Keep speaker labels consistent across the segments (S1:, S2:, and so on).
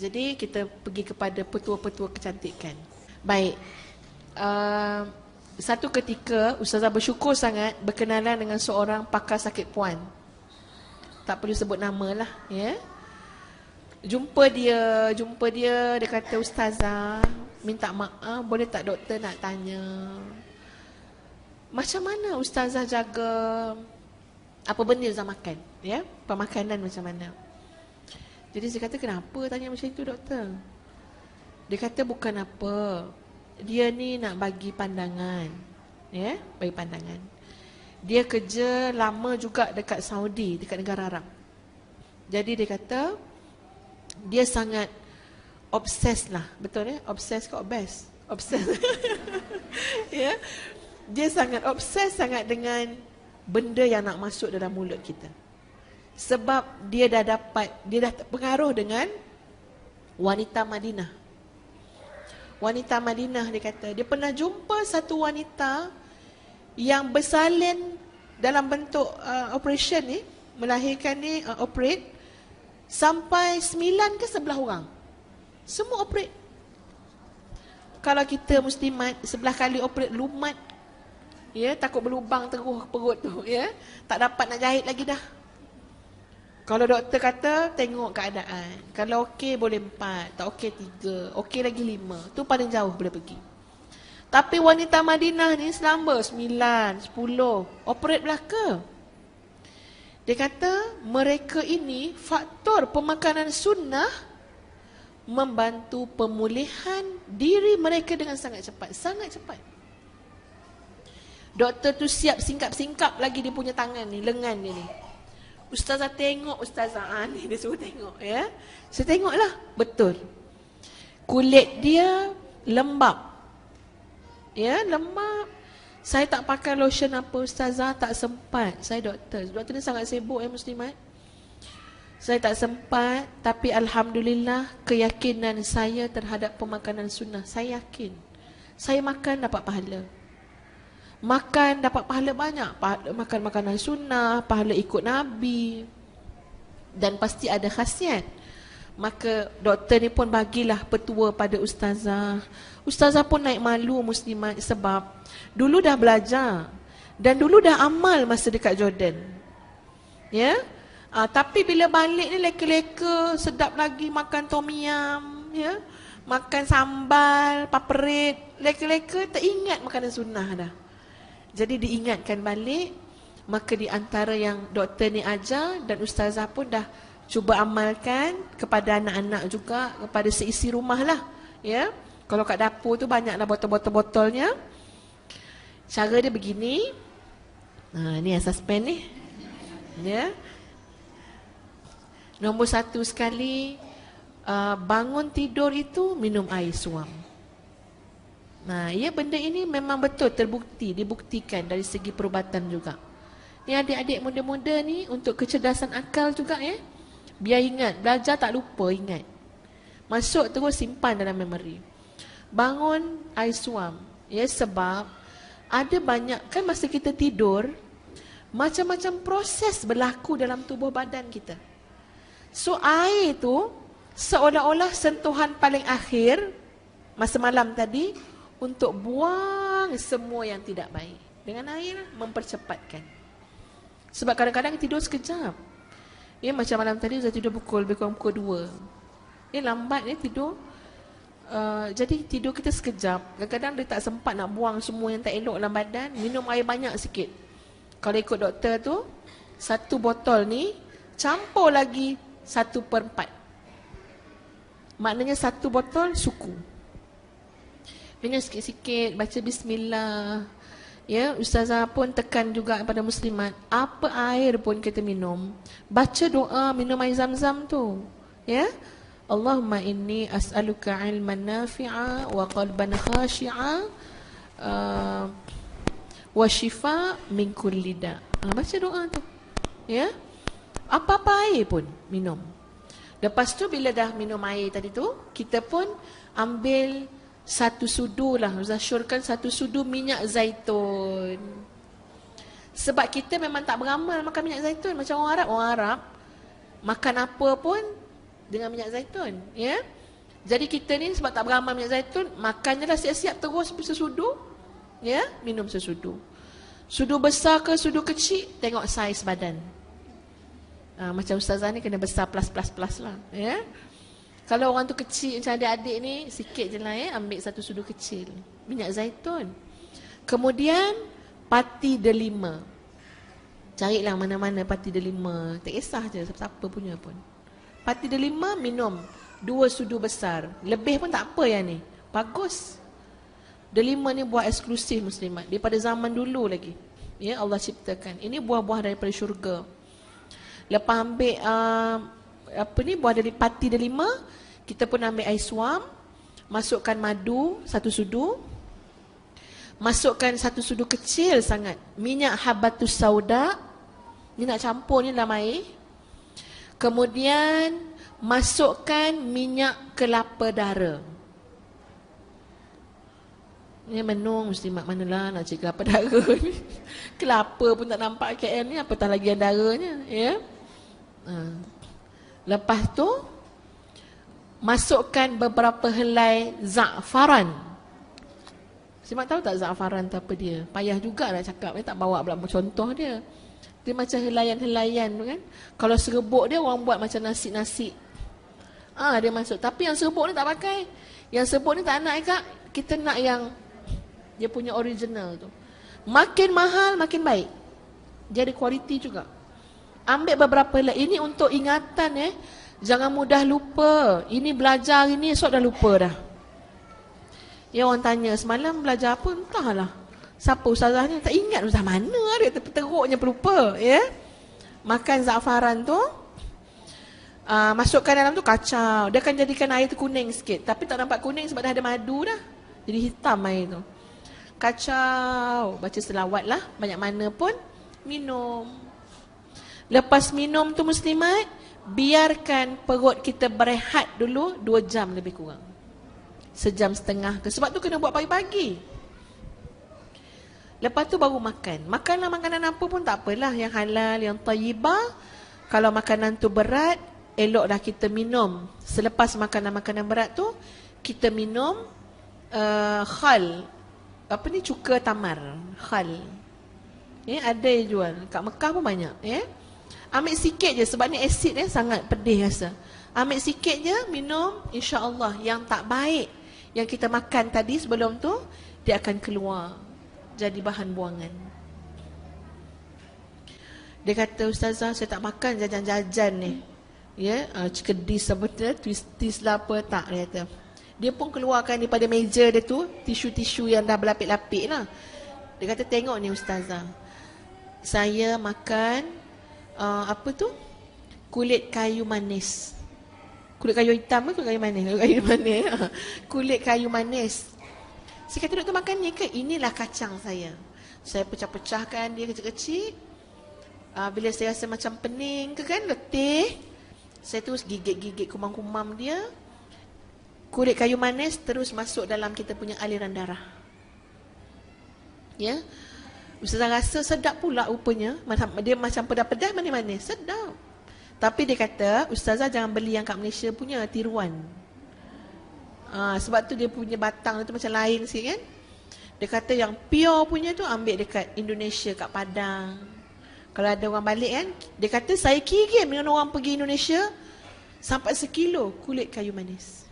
S1: Jadi kita pergi kepada petua-petua kecantikan. Baik. Satu ketika Ustazah bersyukur sangat berkenalan dengan seorang pakar sakit puan. Tak perlu sebut nama lah, ya. Jumpa dia, dia kata, Ustazah, minta maaf, boleh tak doktor nak tanya, macam mana Ustazah jaga apa benda Ustazah makan, ya, pemakanan macam mana. Jadi saya kata, kenapa tanya macam itu doktor? Dia kata bukan apa, dia ni nak bagi pandangan, ya, bagi pandangan. Dia kerja lama juga dekat Saudi, dekat negara Arab. Jadi dia kata dia sangat obses lah, betul ya? Obses ke obes? Obses. Ya. Dia sangat obses sangat dengan benda yang nak masuk dalam mulut kita. Sebab dia dah terpengaruh dengan wanita Madinah. Wanita Madinah, dia kata, dia pernah jumpa satu wanita yang bersalin dalam bentuk operation ni, melahirkan ni, operate, sampai 9 ke 11 orang. Semua operate. Kalau kita muslimat, 11 kali operate lumat, ya, takut berlubang terus perut tu, ya, tak dapat nak jahit lagi dah. Kalau doktor kata, tengok keadaan. Kalau okey boleh 4, tak okey 3, okey lagi 5. Tu paling jauh boleh pergi. Tapi wanita Madinah ni selamba 9, 10, operate belaka. Dia kata, mereka ini faktor pemakanan sunnah membantu pemulihan diri mereka dengan sangat cepat. Sangat cepat. Doktor tu siap singkap-singkap lagi dia punya tangan ni, lengan dia ni. Ustazah tengok, Ustazah ni dia suruh tengok, ya. Saya tengoklah, betul. Kulit dia lembap. Ya, lembap. Saya tak pakai lotion apa, Ustazah, tak sempat. Saya doktor. Doktor ni sangat sibuk, ya muslimat. Saya tak sempat, tapi alhamdulillah keyakinan saya terhadap pemakanan sunnah. Saya yakin. Saya makan dapat pahala. Makan dapat pahala banyak. Makan makanan sunnah, pahala ikut Nabi. Dan pasti ada khasiat. Maka doktor ni pun bagilah petua pada Ustazah. Ustazah pun naik malu muslimat sebab dulu dah belajar dan dulu dah amal masa dekat Jordan. Ya. Tapi bila balik ni leka-leka, sedap lagi makan tom yum, ya. Makan sambal, paperit, leka-leka teringat makanan sunnah dah. Jadi diingatkan balik, maka di antara yang doktor ni ajar dan Ustazah pun dah cuba amalkan kepada anak-anak juga, kepada seisi rumah lah, ya. Kalau kat dapur tu banyaklah botol-botol-botolnya. Cara dia begini. Ni yang suspend ni. Ya. Nombor 1 sekali, bangun tidur itu minum air suam. Ya, benda ini memang betul terbukti, dibuktikan dari segi perubatan juga. Ni adik-adik muda-muda ni untuk kecerdasan akal juga, ya. Biar ingat, belajar tak lupa, ingat. Masuk terus simpan dalam memori. Bangun air suam, ya, sebab ada banyak kan masa kita tidur, macam-macam proses berlaku dalam tubuh badan kita. So air tu seolah-olah sentuhan paling akhir masa malam tadi untuk buang semua yang tidak baik. Dengan air mempercepatkan. Sebab kadang-kadang tidur sekejap. Ya, macam malam tadi saya tidur lebih kurang pukul 2. Ya, lambat ya tidur. Jadi tidur kita sekejap. Kadang-kadang dia tak sempat nak buang semua yang tak elok dalam badan. Minum air banyak sikit. Kalau ikut doktor tu, 1 botol ni campur lagi 1/4. Maknanya 1 botol suku. Minum sikit-sikit, baca bismillah. Ya, Ustazah pun tekan juga kepada muslimat, apa air pun kita minum, baca doa, minum air zam-zam tu. Ya. Allahumma inni as'aluka ilman nafi'a wa qalban khashi'a wa shifa min kulli da. Baca doa tu. Ya. Apa-apa air pun minum. Lepas tu bila dah minum air tadi tu, kita pun ambil 1 sudu lah, zasyurkan 1 sudu minyak zaitun. Sebab kita memang tak beramal makan minyak zaitun macam orang Arab. Orang Arab makan apa pun dengan minyak zaitun, ya. Jadi kita ni sebab tak beramal minyak zaitun, makannya dah siap-siap terus sesudu, ya, minum sesudu. Sudu besar ke sudu kecil, tengok saiz badan. Macam ustazah ni kena besar plus lah, ya. Kalau orang tu kecil macam adik-adik ni, sikit je lah, ya, ambil satu sudu kecil minyak zaitun. Kemudian pati delima. Carilah mana-mana pati delima, tak kisah je siapa punya pun. Pati delima minum 2 sudu besar. Lebih pun tak apa yang ni, bagus. Delima ni buah eksklusif muslimat daripada zaman dulu lagi, ya, Allah ciptakan. Ini buah-buah daripada syurga. Lepas ambil buah dari pati delima, kita pun ambil air suam, masukkan madu 1 sudu, masukkan 1 sudu kecil sangat minyak habatus sauda, ni nak campur ni dalam air. Kemudian masukkan minyak kelapa dara. Ni menung muslimat, manalah nak cari kelapa dara ni. Kelapa pun tak nampak KL ni, apatah lagi yang daranya, ya. Lepas tu masukkan beberapa helai za'faran. Muslimat tahu tak za'faran tu apa dia? Payah juga nak cakap, tak bawa pula contoh dia. Dia macam helaian-helaian tu kan. Kalau serbuk dia orang buat macam nasi-nasi. Dia masuk. Tapi yang serbuk ni tak pakai. Yang serbuk ni tak nak, Kak. Kita nak yang dia punya original tu. Makin mahal makin baik. Dia ada kualiti juga. Ambil beberapa helai. Ini untuk ingatan, jangan mudah lupa. Ini belajar ini, esok dah lupa dah. Ya, orang tanya semalam belajar apa, entahlah. Siapa ustazah ni, tak ingat ustazah mana dia, teruknya pelupa, ya. Makan za'faran tu, masukkan dalam tu kacau. Dia akan jadikan air tu kuning sikit, tapi tak nampak kuning sebab dah ada madu dah. Jadi hitam air tu. Kacau, baca selawat lah, banyak mana pun, minum. Lepas minum tu muslimat, biarkan perut kita berehat dulu 2 jam lebih kurang. 1.5 jam ke, sebab tu kena buat pagi-pagi. Lepas tu baru makan. Makanlah makanan apa pun tak apalah, yang halal, yang tayyibah. Kalau makanan tu berat, eloklah kita minum. Selepas makanan-makanan berat tu, kita minum khal. Apa ni, cuka tamar, khal. Ya, ada yang jual. Kat Mekah pun banyak, ya. Ambil sikit je sebab ni asid sangat pedih rasa. Ambil sikit je, minum, insya-Allah yang tak baik yang kita makan tadi sebelum tu, dia akan keluar jadi bahan buangan. Dia kata, ustazah saya tak makan jajan-jajan ni, ya, kedis apa tu, twisties lah apa tak, dia kata. Dia pun keluarkan daripada meja dia tu tisu-tisu yang dah berlapik-lapik lah. Dia kata, tengok ni ustazah, saya makan apa tu, kulit kayu manis. Kulit kayu hitam ke kulit kayu manis? Kulit kayu manis. Kulit kayu manis. Saya kata, doktor makan ni ke? Inilah kacang saya. Saya pecah-pecahkan dia kecil-kecil. Bila saya rasa macam pening ke kan, letih, saya terus gigit-gigit kumam-kumam dia. Kulit kayu manis terus masuk dalam kita punya aliran darah. Ya. Ustazah rasa sedap pula rupanya. Dia macam pedas-pedas manis-manis. Sedap. Tapi dia kata, ustazah jangan beli yang kat Malaysia punya, tiruan. Sebab tu dia punya batang tu macam lain sikit kan. Dia kata yang pure punya tu ambil dekat Indonesia, kat Padang. Kalau ada orang balik kan, dia kata saya kirim dengan orang pergi Indonesia sampai 1 kilo kulit kayu manis.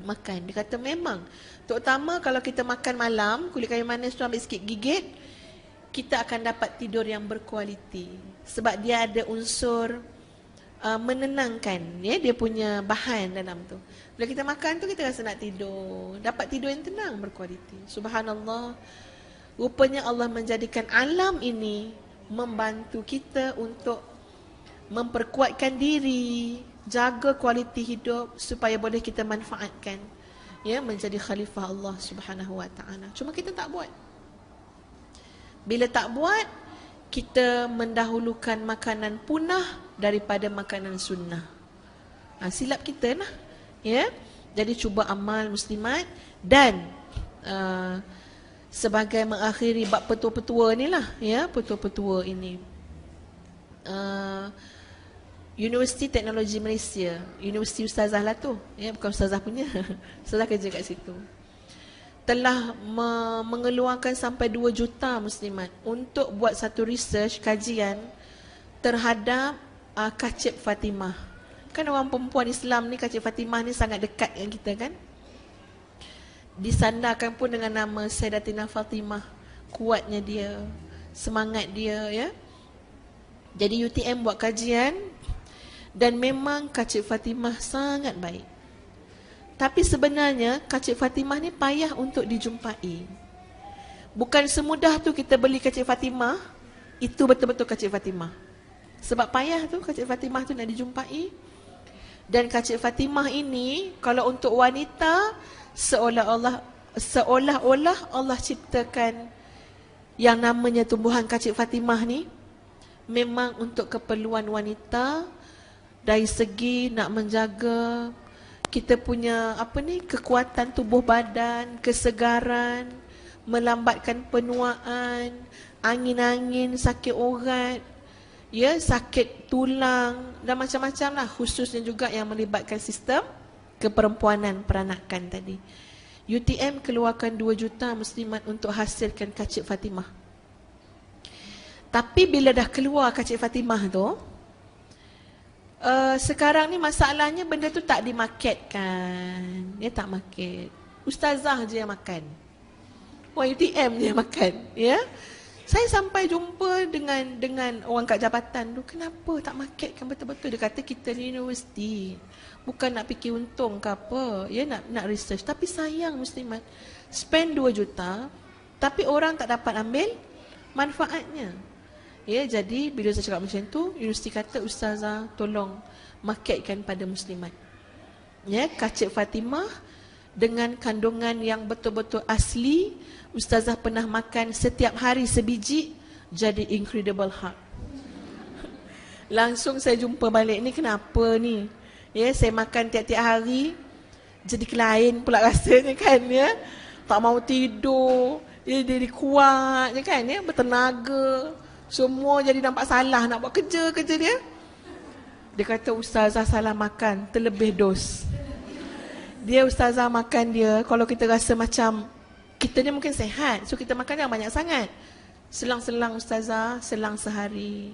S1: Makan. Dia kata memang, terutama kalau kita makan malam, kulit kayu manis tu ambil sikit gigit, kita akan dapat tidur yang berkualiti. Sebab dia ada unsur menenangkan, ya, dia punya bahan dalam tu. Bila kita makan tu, kita rasa nak tidur, dapat tidur yang tenang, berkualiti. Subhanallah. Rupanya Allah menjadikan alam ini membantu kita untuk memperkuatkan diri, jaga kualiti hidup supaya boleh kita manfaatkan, ya, menjadi khalifah Allah Subhanahu wa taala. Cuma kita tak buat. Bila tak buat, kita mendahulukan makanan punah daripada makanan sunnah. Silap kita lah, ya. Jadi cuba amal muslimat. Dan sebagai mengakhiri bab petua-petua ni lah, ya, petua-petua ini, Universiti Teknologi Malaysia, Universiti Ustazah lah tu, ya, bukan Ustazah punya. Ustazah kerja kat situ. Telah mengeluarkan sampai 2 juta muslimat untuk buat satu research, kajian terhadap Kacip Fatimah. Kan orang perempuan Islam ni, Kacip Fatimah ni sangat dekat dengan kita kan. Disandarkan pun dengan nama Sayyidatina Fatimah. Kuatnya dia, semangat dia, ya. Jadi UTM buat kajian, dan memang Kacip Fatimah sangat baik. Tapi sebenarnya Kacip Fatimah ni payah untuk dijumpai. Bukan semudah tu kita beli Kacip Fatimah, itu betul-betul Kacip Fatimah. Sebab payah tu Kacip Fatimah tu nak dijumpai. Dan Kacip Fatimah ini, kalau untuk wanita, seolah-olah Allah ciptakan yang namanya tumbuhan Kacip Fatimah ni memang untuk keperluan wanita, dari segi nak menjaga kita punya kekuatan tubuh badan, kesegaran, melambatkan penuaan, angin-angin, sakit urat, ya, sakit tulang dan macam-macam lah, khususnya juga yang melibatkan sistem keperempuanan, peranakan tadi. UTM keluarkan 2 juta muslimat untuk hasilkan Kacip Fatimah. Tapi bila dah keluar Kacip Fatimah tu, sekarang ni masalahnya benda tu tak dimarketkan. Dia tak market. Ustazah je yang makan. UTM je yang makan, ya. Saya sampai jumpa dengan orang kat jabatan tu, kenapa tak marketkan betul-betul? Dia kata kita ni universiti, bukan nak fikir untung ke apa, ya, nak research. Tapi sayang muslimat, spend 2 juta tapi orang tak dapat ambil manfaatnya. Ya, jadi bila saya cakap macam tu, universiti kata, ustazah tolong marketkan pada muslimat. Ya, Kacip Fatimah dengan kandungan yang betul-betul asli. Ustazah pernah makan setiap hari sebiji, jadi incredible heart. Langsung saya jumpa balik, ni kenapa ni? Ya, saya makan tiap-tiap hari, jadi lain pula rasanya kan, ya. Tak mau tidur, dia kuat je kan, ya, bertenaga. Semua jadi nampak salah nak buat kerja dia. Dia kata ustazah salah makan, terlebih dos. Dia ustazah makan dia, kalau kita rasa macam kita ni mungkin sehat, so kita makan yang banyak sangat. Selang-selang ustazah, selang sehari.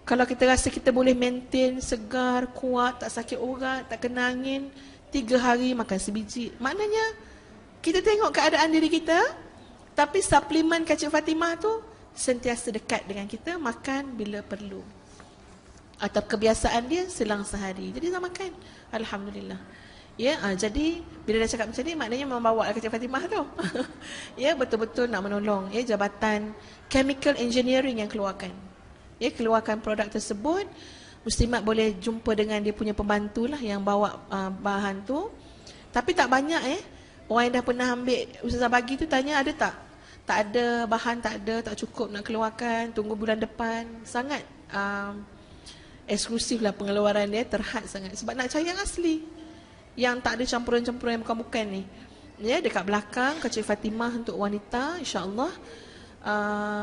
S1: Kalau kita rasa kita boleh maintain segar, kuat, tak sakit urat, tak kena angin, 3 hari makan sebiji. Maknanya kita tengok keadaan diri kita, tapi suplemen Kacip Fatimah tu sentiasa dekat dengan kita, makan bila perlu. Atau kebiasaan dia selang sehari. Jadi dah makan, alhamdulillah. Ya, jadi bila dia cakap macam ni, maknanya membawa Kacip Fatimah tu. Ya, betul-betul nak menolong. Ya, jabatan chemical engineering yang keluarkan. Ya, keluarkan produk tersebut. Muslimat boleh jumpa dengan dia punya pembantu lah yang bawa bahan tu. Tapi tak banyak orang yang dah pernah ambil ustazah bagi tu tanya ada tak? Tak ada, bahan tak ada, tak cukup nak keluarkan, tunggu bulan depan. Sangat eksklusif lah pengeluaran dia, terhad sangat. Sebab nak cari yang asli, yang tak ada campuran-campuran yang bukan-bukan ni. Ya, dekat belakang Kacip Fatimah untuk wanita, insya-Allah.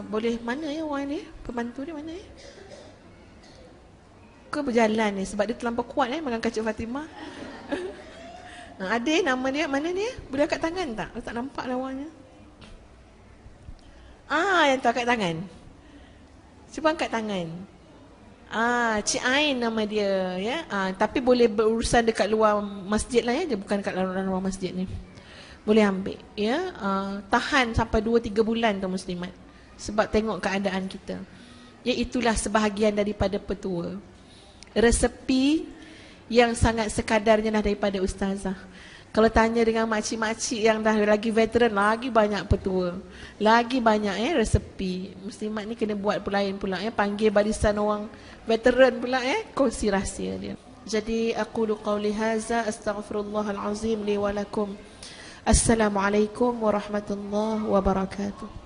S1: Boleh, mana ya orang ni? Pembantu dia mana ya? Ke berjalan ni sebab dia terlampau kuat makan Kacip Fatimah. Ada nama dia, mana ni? Boleh angkat tangan tak? Tak nampak lawannya. Yang tu angkat tangan. Cuba angkat tangan. Cik Ain nama dia, ya. Tapi boleh berurusan dekat luar masjid lah, ya. Dia bukan dekat luar masjid ni. Boleh ambil, ya. Tahan sampai 2-3 bulan tu muslimat. Sebab tengok keadaan kita. Ya, itulah sebahagian daripada petua. Resepi yang sangat sekadarnya lah daripada ustazah. Kalau tanya dengan makcik-makcik yang dah lagi veteran, lagi banyak petua, lagi banyak resepi. Muslimat ni kena buat lain pula, panggil barisan orang veteran pula, kongsi rahsia dia. Jadi aqulu qawli hadza astaghfirullahal azim li wa lakum. Assalamualaikum warahmatullahi wabarakatuh.